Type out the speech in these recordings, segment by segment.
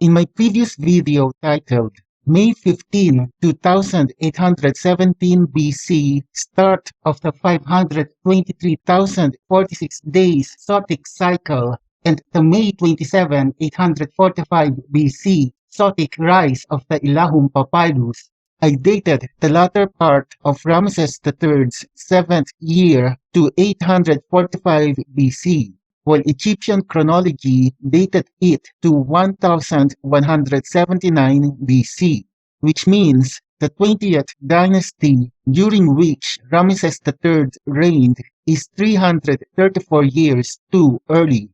In my previous video titled May 15, 2817 BC, start of the 523,046 days Sotic cycle, and the May 27, 845 BC, Sotic rise of the Ilahum Papyrus, I dated the latter part of Ramses III's 7th year to 845 BC. While Egyptian Chronology dated it to 1179 BC, which means the 20th dynasty during which Ramses III reigned is 334 years too early.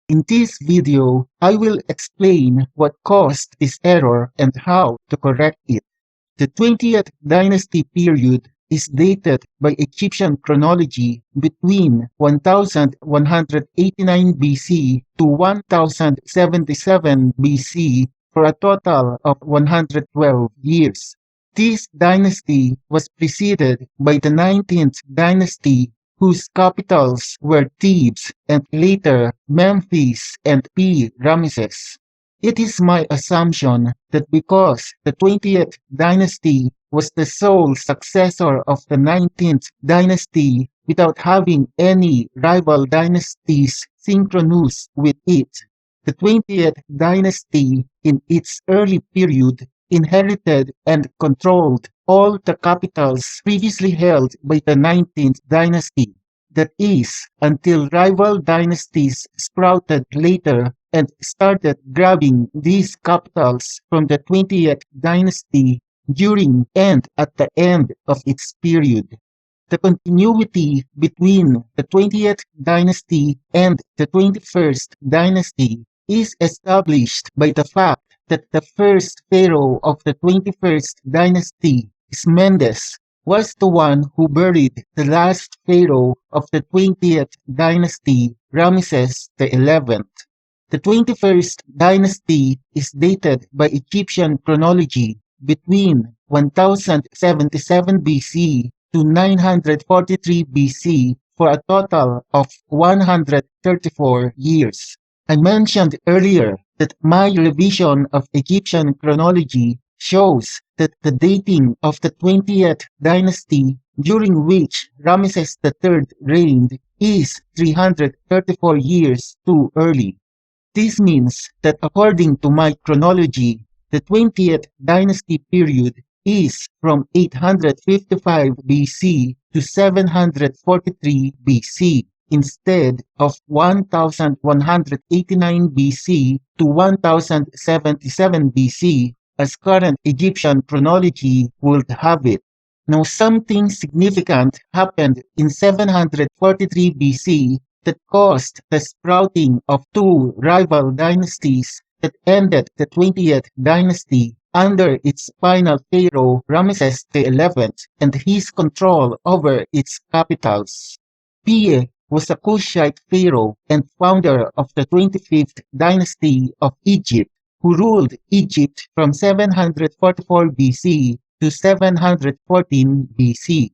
In this video, I will explain what caused this error and how to correct it. The 20th dynasty period is dated by Egyptian chronology between 1189 BC to 1077 BC for a total of 112 years. This dynasty was preceded by the 19th dynasty, whose capitals were Thebes and later Memphis and Pi-Ramesses. It is my assumption that because the 20th dynasty was the sole successor of the 19th dynasty without having any rival dynasties synchronous with it, the 20th dynasty in its early period inherited and controlled all the capitals previously held by the 19th dynasty. That is, until rival dynasties sprouted later and started grabbing these capitals from the 20th dynasty during and at the end of its period. The continuity between the 20th dynasty and the 21st dynasty is established by the fact that the first pharaoh of the 21st dynasty, Mendes, was the one who buried the last pharaoh of the 20th dynasty, Ramesses XI. The 21st dynasty is dated by Egyptian chronology between 1077 BC to 943 BC for a total of 134 years. I mentioned earlier that my revision of Egyptian chronology shows that the dating of the 20th dynasty during which Ramses III reigned is 334 years too early. This means that according to my chronology, the 20th dynasty period is from 855 BC to 743 BC instead of 1189 BC to 1077 BC as current Egyptian chronology would have it. Now, something significant happened in 743 BC that caused the sprouting of two rival dynasties that ended the 20th dynasty under its final pharaoh Ramses XI and his control over its capitals. Piye was a Kushite Pharaoh and founder of the 25th Dynasty of Egypt, who ruled Egypt from 744 BC to 714 BC.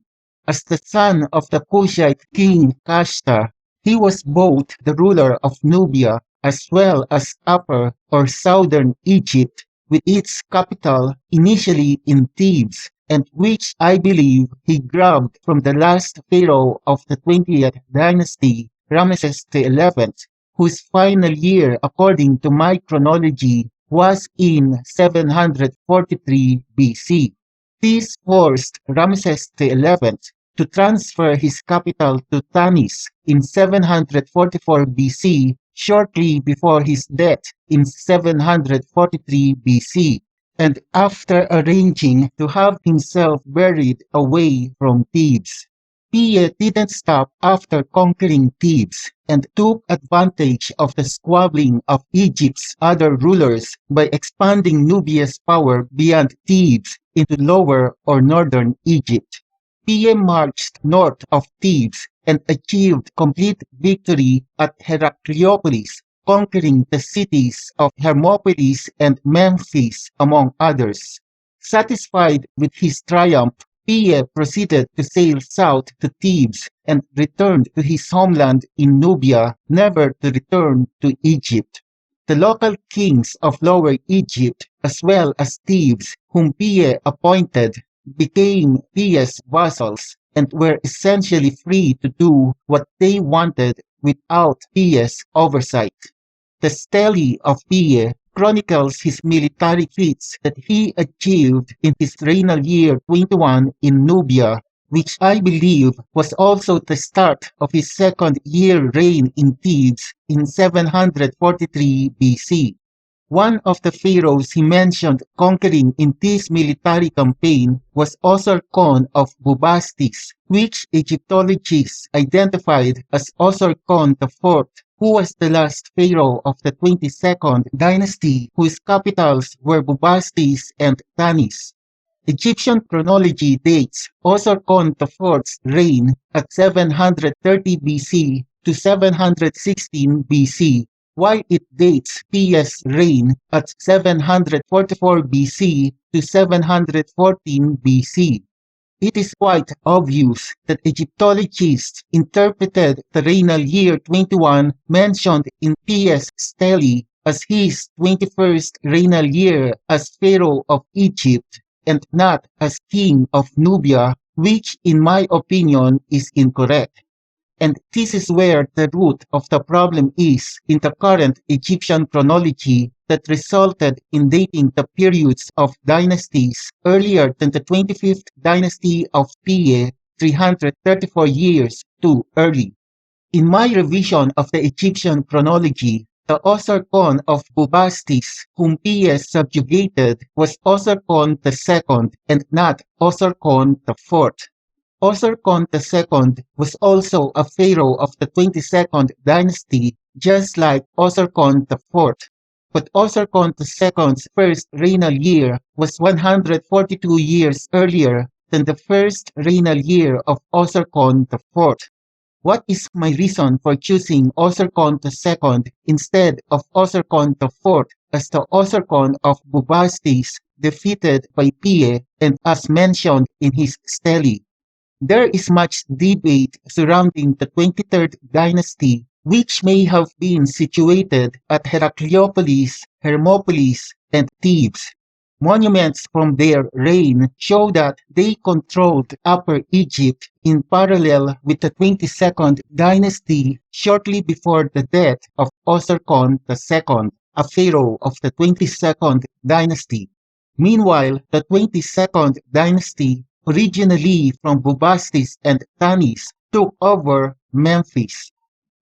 As the son of the Kushite king Kashta, he was both the ruler of Nubia as well as Upper or Southern Egypt, with its capital initially in Thebes, and which I believe he grabbed from the last pharaoh of the 20th dynasty, Ramses XI, whose final year according to my chronology was in 743 BC. This forced Ramses XI to transfer his capital to Tanis in 744 BC, shortly before his death in 743 BC, and after arranging to have himself buried away from Thebes. Piye didn't stop after conquering Thebes and took advantage of the squabbling of Egypt's other rulers by expanding Nubia's power beyond Thebes into lower or northern Egypt. Piye marched north of Thebes and achieved complete victory at Heracleopolis, conquering the cities of Hermopolis and Memphis, among others. Satisfied with his triumph, Piye proceeded to sail south to Thebes and returned to his homeland in Nubia, never to return to Egypt. The local kings of Lower Egypt, as well as Thebes, whom Piye appointed, became Piye's vassals and were essentially free to do what they wanted without Piye's oversight. The Stele of Piye chronicles his military feats that he achieved in his regnal year 21 in Nubia, which I believe was also the start of his second year reign in Thebes in 743 BC. One of the pharaohs he mentioned conquering in this military campaign was Osorkon of Bubastis, which Egyptologists identified as Osorkon IV, who was the last pharaoh of the 22nd Dynasty whose capitals were Bubastis and Tanis. Egyptian chronology dates Osorkon IV's reign at 730 BC to 716 BC, while it dates Piye's reign at 744 BC to 714 BC. It is quite obvious that Egyptologists interpreted the regnal year 21 mentioned in Piye's stele as his 21st regnal year as Pharaoh of Egypt and not as king of Nubia, which in my opinion is incorrect. And this is where the root of the problem is in the current Egyptian chronology that resulted in dating the periods of dynasties earlier than the 25th Dynasty of Piye, 334 years too early. In my revision of the Egyptian chronology, the Osorkon of Bubastis, whom Piye subjugated, was Osorkon II and not Osorkon IV. Osorkon II was also a pharaoh of the 22nd dynasty, just like Osorkon IV. But Osorkon II's first regnal year was 142 years earlier than the first regnal year of Osorkon IV. What is my reason for choosing Osorkon II instead of Osorkon IV as the Osorkon of Bubastis defeated by Piye and as mentioned in his stele? There is much debate surrounding the 23rd dynasty, which may have been situated at Heracleopolis, Hermopolis, and Thebes. Monuments from their reign show that they controlled Upper Egypt in parallel with the 22nd dynasty shortly before the death of Osorkon II, a pharaoh of the 22nd dynasty. Meanwhile, the 22nd dynasty, originally from Bubastis and Tanis, took over Memphis.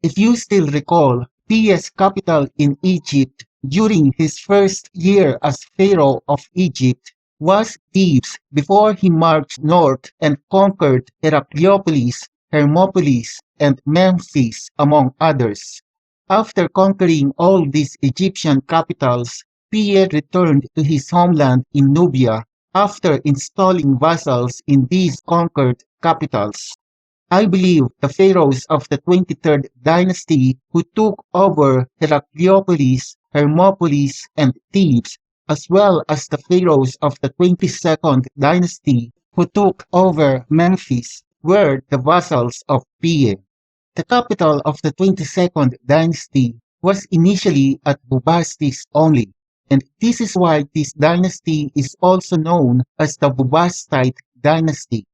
If you still recall, Piye's capital in Egypt during his first year as Pharaoh of Egypt was Thebes before he marched north and conquered Heracleopolis, Hermopolis, and Memphis, among others. After conquering all these Egyptian capitals, Piye returned to his homeland in Nubia after installing vassals in these conquered capitals. I believe the pharaohs of the 23rd dynasty who took over Heracleopolis, Hermopolis, and Thebes, as well as the pharaohs of the 22nd dynasty who took over Memphis, were the vassals of Piye. The capital of the 22nd dynasty was initially at Bubastis only, and this is why this dynasty is also known as the Bubastite dynasty.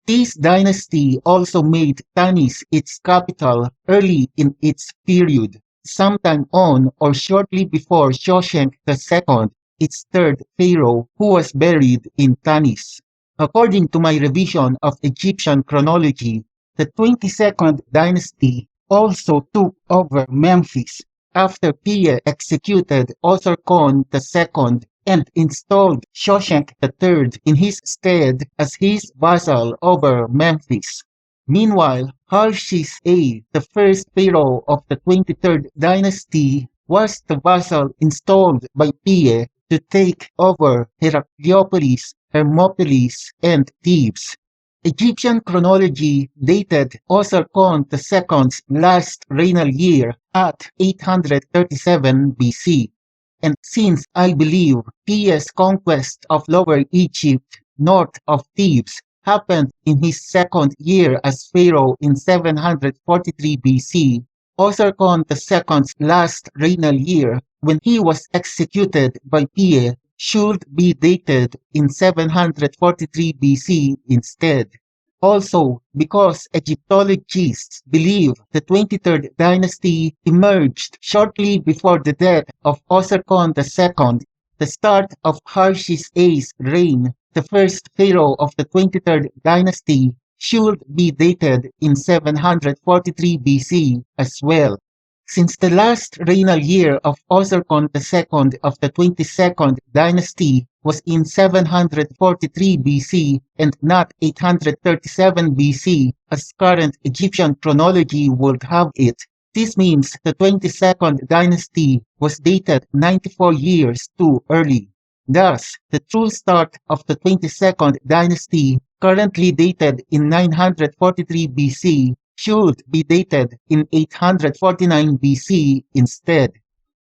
This dynasty also made Tanis its capital early in its period, sometime on or shortly before Shoshenq II, its third pharaoh, who was buried in Tanis. According to my revision of Egyptian chronology, the 22nd dynasty also took over Memphis after Piye executed Osorkon II and installed Shoshenq III in his stead as his vassal over Memphis. Meanwhile, Harshis I, the first pharaoh of the 23rd dynasty, was the vassal installed by Piye to take over Heracleopolis, Hermopolis, and Thebes. Egyptian chronology dated Osorkon II's last regnal year at 837 BC. And since I believe Piye's conquest of Lower Egypt north of Thebes happened in his second year as pharaoh in 743 BC, Osorkon II's last regnal year, when he was executed by Piye, should be dated in 743 BC instead. Also, because Egyptologists believe the 23rd dynasty emerged shortly before the death of Osorkon II, the start of Harshis A's reign, the first pharaoh of the 23rd dynasty, should be dated in 743 BC as well. Since the last regnal year of Osorkon II of the 22nd dynasty was in 743 BC and not 837 BC as current Egyptian chronology would have it, this means the 22nd dynasty was dated 94 years too early. Thus, the true start of the 22nd dynasty, currently dated in 943 BC, should be dated in 849 BC instead.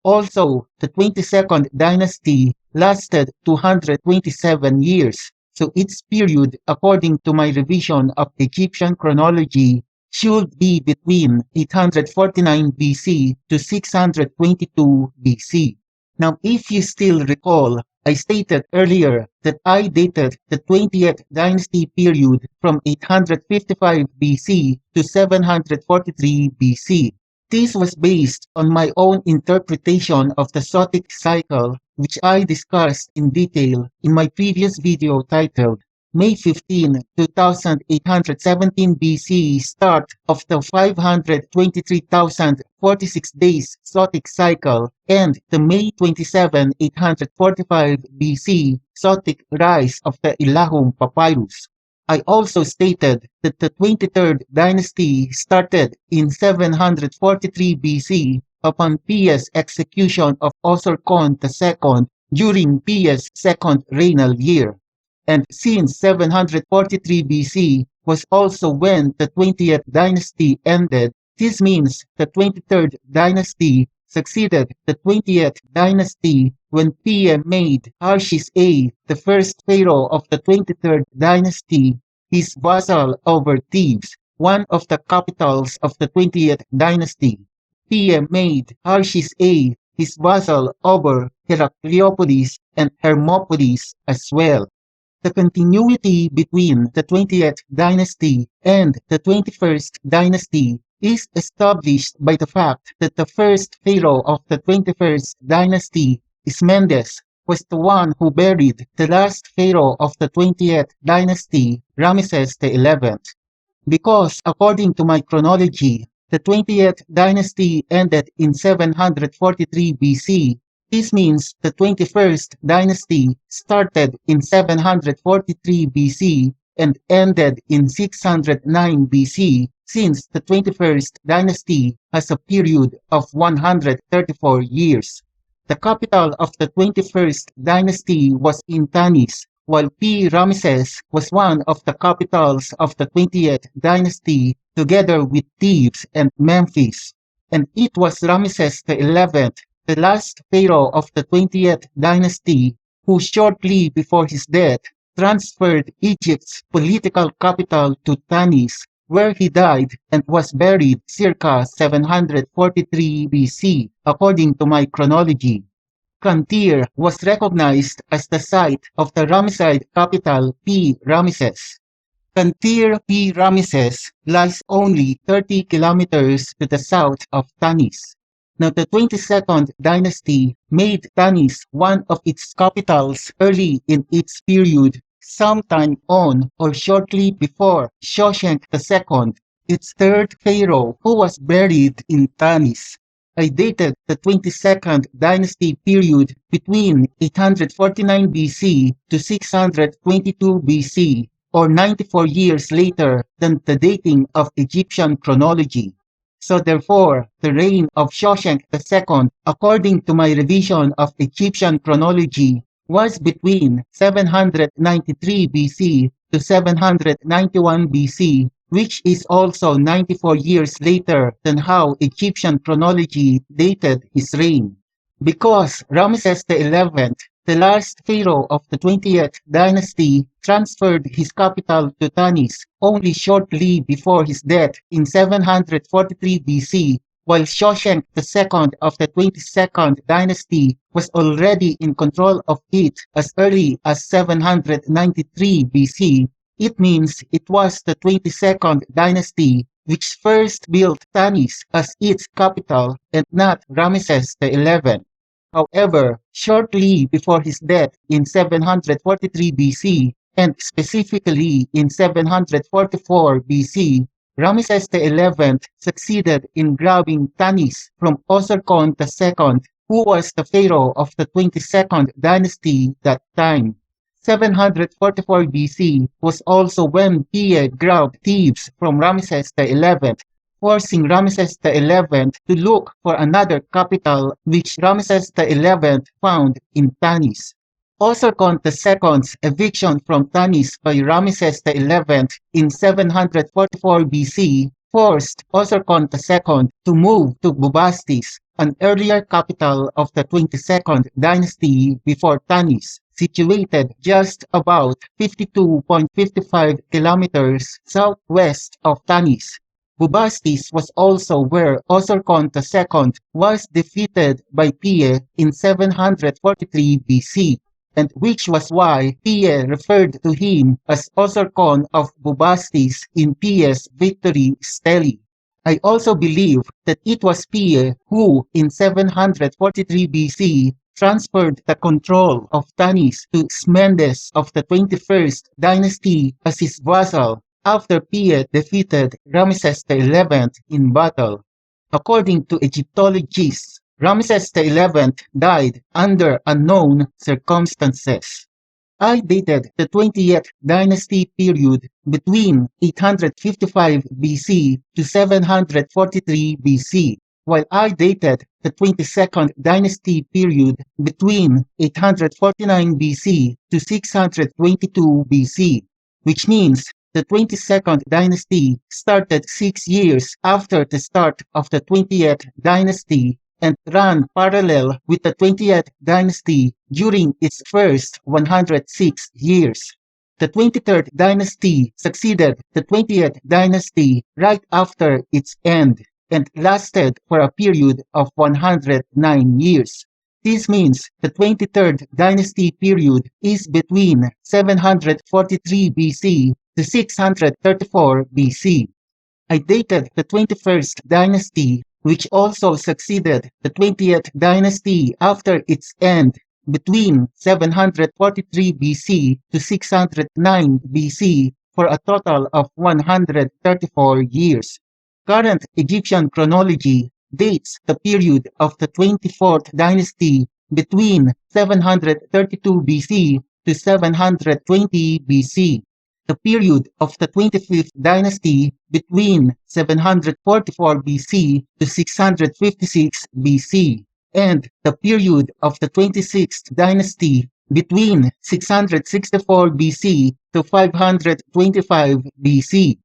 Also, the 22nd dynasty lasted 227 years, so its period, according to my revision of Egyptian chronology, should be between 849 BC to 622 BC. Now, if you still recall, I stated earlier that I dated the 20th dynasty period from 855 BC to 743 BC. This was based on my own interpretation of the Sotic cycle, which I discussed in detail in my previous video titled May 15, 2817 BC start of the 523,046 days Sotic cycle and the May 27, 845 BC Sotic rise of the Ilahum papyrus. I also stated that the 23rd dynasty started in 743 BC upon Piye's execution of Osorkon II during Piye's second regnal year. And since 743 BC was also when the 20th dynasty ended, this means the 23rd dynasty succeeded the 20th dynasty when Piye made Harshis A, the first pharaoh of the 23rd dynasty, his vassal over Thebes, one of the capitals of the 20th dynasty. Piye made Harshis A his vassal over Heracleopolis and Hermopolis as well. The continuity between the 20th dynasty and the 21st dynasty is established by the fact that the first pharaoh of the 21st dynasty, Ismendes, was the one who buried the last pharaoh of the 20th dynasty, Ramesses XI. Because according to my chronology, the 20th dynasty ended in 743 BC, this means the 21st dynasty started in 743 BC and ended in 609 BC, since the 21st dynasty has a period of 134 years. The capital of the 21st dynasty was in Tanis, while P. Ramesses was one of the capitals of the 20th dynasty together with Thebes and Memphis. And it was Ramesses XI, the last pharaoh of the 20th dynasty, who shortly before his death transferred Egypt's political capital to Tanis, where he died and was buried circa 743 BC, according to my chronology. Cantir was recognized as the site of the Ramesside capital P. Ramesses. Cantir P. Ramesses lies only 30 kilometers to the south of Tanis. Now, the 22nd dynasty made Tanis one of its capitals early in its period, sometime on or shortly before Shoshenq II, its third pharaoh who was buried in Tanis. I dated the 22nd dynasty period between 849 BC to 622 BC, or 94 years later than the dating of Egyptian chronology. So therefore, the reign of Shoshenq II, according to my revision of Egyptian chronology, was between 793 BC to 791 BC, which is also 94 years later than how Egyptian chronology dated his reign. Because Ramesses XI, the last pharaoh of the 20th dynasty, transferred his capital to Tanis only shortly before his death in 743 BC, while Shoshenq II of the 22nd Dynasty was already in control of it as early as 793 BC, it means it was the 22nd Dynasty which first built Tanis as its capital and not Ramesses XI. However, shortly before his death in 743 BC, and specifically in 744 BC, Ramesses XI succeeded in grabbing Tanis from Osorkon II, who was the pharaoh of the 22nd dynasty that time. 744 BC was also when Piye grabbed Thebes from Ramesses XI, forcing Ramesses XI to look for another capital which Ramesses XI found in Tanis. Osorkon II's eviction from Tanis by Ramesses XI in 744 BC forced Osorkon II to move to Bubastis, an earlier capital of the 22nd dynasty before Tanis, situated just about 52.55 kilometers southwest of Tanis. Bubastis was also where Osorkon II was defeated by Piye in 743 BC, and which was why Piye referred to him as Osorkon of Bubastis in Piye's victory stele. I also believe that it was Piye who, in 743 BC, transferred the control of Tanis to Smendes of the 21st Dynasty as his vassal after Piye defeated Ramesses XI in battle. According to Egyptologists, Ramesses XI died under unknown circumstances. I dated the 20th Dynasty period between 855 BC to 743 BC, while I dated the 22nd Dynasty period between 849 BC to 622 BC, which means the 22nd Dynasty started 6 years after the start of the 20th Dynasty and ran parallel with the 20th Dynasty during its first 106 years. The 23rd Dynasty succeeded the 20th Dynasty right after its end and lasted for a period of 109 years. This means the 23rd Dynasty period is between 743 BC to 634 BC. I dated the 21st Dynasty, which also succeeded the 20th Dynasty after its end, between 743 BC to 609 BC for a total of 134 years. Current Egyptian chronology dates the period of the 24th Dynasty between 732 BC to 720 BC. The period of the 25th Dynasty between 744 BC to 656 BC, and the period of the 26th Dynasty between 664 BC to 525 BC.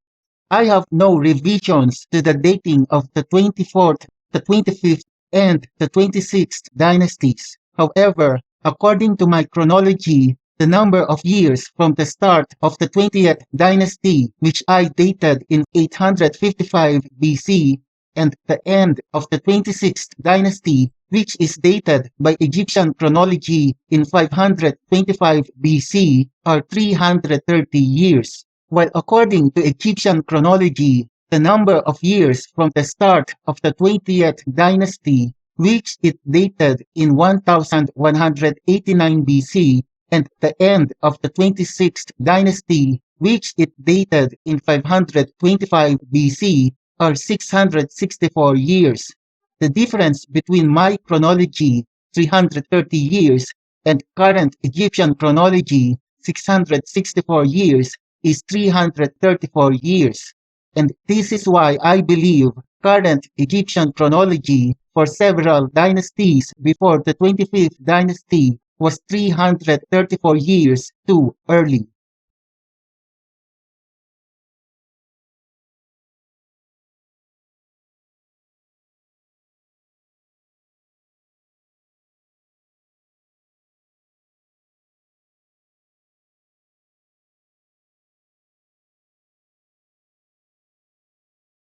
I have no revisions to the dating of the 24th, the 25th, and the 26th dynasties. However, according to my chronology, the number of years from the start of the 20th dynasty, which I dated in 855 BC, and the end of the 26th dynasty, which is dated by Egyptian chronology in 525 BC, are 330 years. While according to Egyptian chronology, the number of years from the start of the 20th dynasty, which it dated in 1189 BC, and the end of the 26th dynasty, which it dated in 525 BC, are 664 years. The difference between my chronology, 330 years, and current Egyptian chronology, 664 years, is 334 years. And this is why I believe current Egyptian chronology for several dynasties before the 25th dynasty was 334 years too early.